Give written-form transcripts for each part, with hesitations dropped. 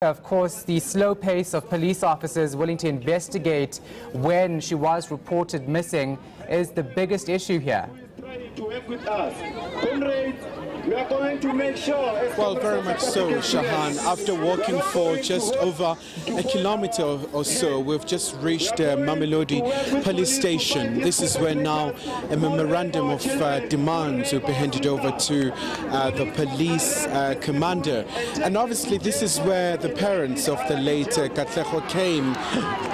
Of course, the slow pace of police officers willing to investigate when she was reported missing is the biggest issue here. To work with us. Comrades, we are going to make sure... Well, very much so, Shahan. After walking for just over a kilometer or so, we've just reached Mamelodi police station. This is where now a memorandum of demands will be handed over to the police commander. And obviously this is where the parents of the late Katlego came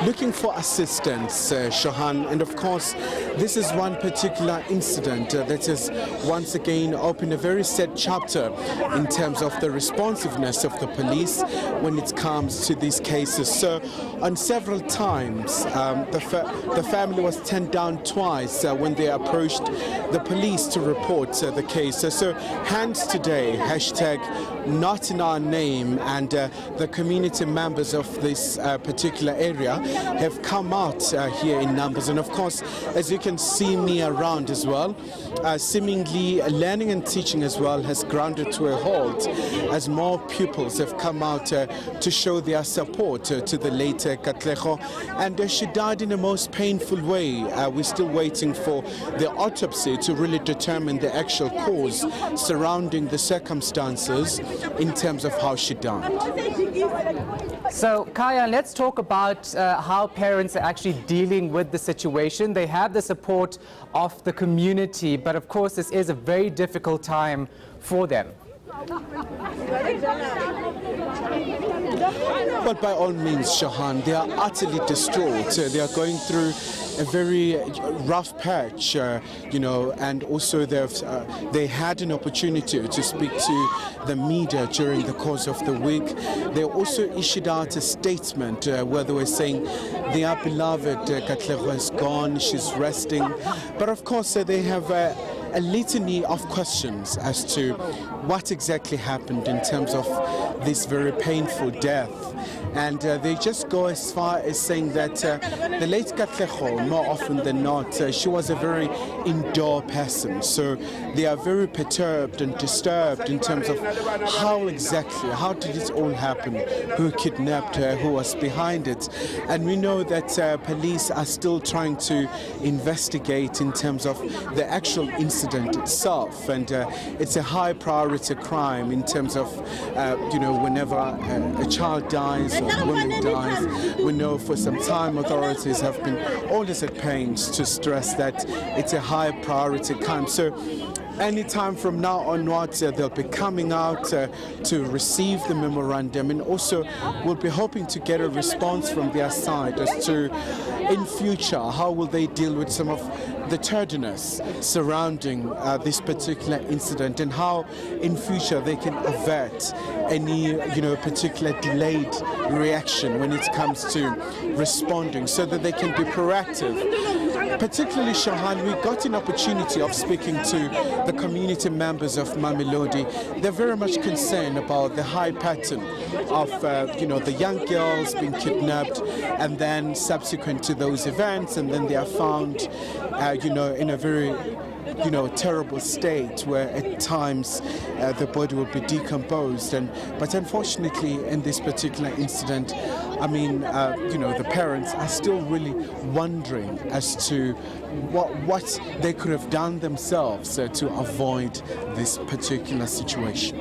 looking for assistance, Shahan. And of course, this is one particular incident that has once again opened a very sad chapter in terms of the responsiveness of the police when it comes to these cases. So on several times the family was turned down twice when they approached the police to report the case. So hence today, hashtag not in our name, and the community members of this particular area have come out here in numbers. And of course, as you can see me around as well, seemingly learning and teaching as well has grounded to a halt as more pupils have come out to show their support to the late Katlego. And she died in the most painful way. We're still waiting for the autopsy to really determine the actual cause surrounding the circumstances in terms of how she died. So, Kaya, let's talk about how parents are actually dealing with the situation. They have the support of the community, but of course this is a very difficult time for them. But by all means, Shahan, they are utterly distraught. They are going through a very rough patch, you know, and also they had an opportunity to speak to the media during the course of the week. They also issued out a statement where they were saying their beloved Katlego is gone, she's resting. But of course, they have a litany of questions as to what exactly happened in terms of this very painful death. And they just go as far as saying that the late Katlego, more often than not, she was a very indoor person. So they are very perturbed and disturbed in terms of how did it all happen, who kidnapped her, who was behind it. And we know that police are still trying to investigate in terms of the actual incident itself. And it's a high priority crime in terms of, you know, whenever a child dies or a woman dies, we know for some time authorities have been always at pains to stress that it's a high priority crime. So anytime from now onwards, they'll be coming out to receive the memorandum, and also we'll be hoping to get a response from their side as to, in future, how will they deal with some of the tardiness surrounding this particular incident, and how in future they can avert any, you know, particular delayed reaction when it comes to responding, so that they can be proactive. Particularly, Shahan, we got an opportunity of speaking to the community members of Mamelodi. They're very much concerned about the high pattern of, you know, the young girls being kidnapped, and then subsequent to those events, and then they are found, you know, in a very, you know, terrible state where at times the body will be decomposed. But unfortunately, in this particular incident, I mean, you know, the parents are still really wondering as to what they could have done themselves to avoid this particular situation.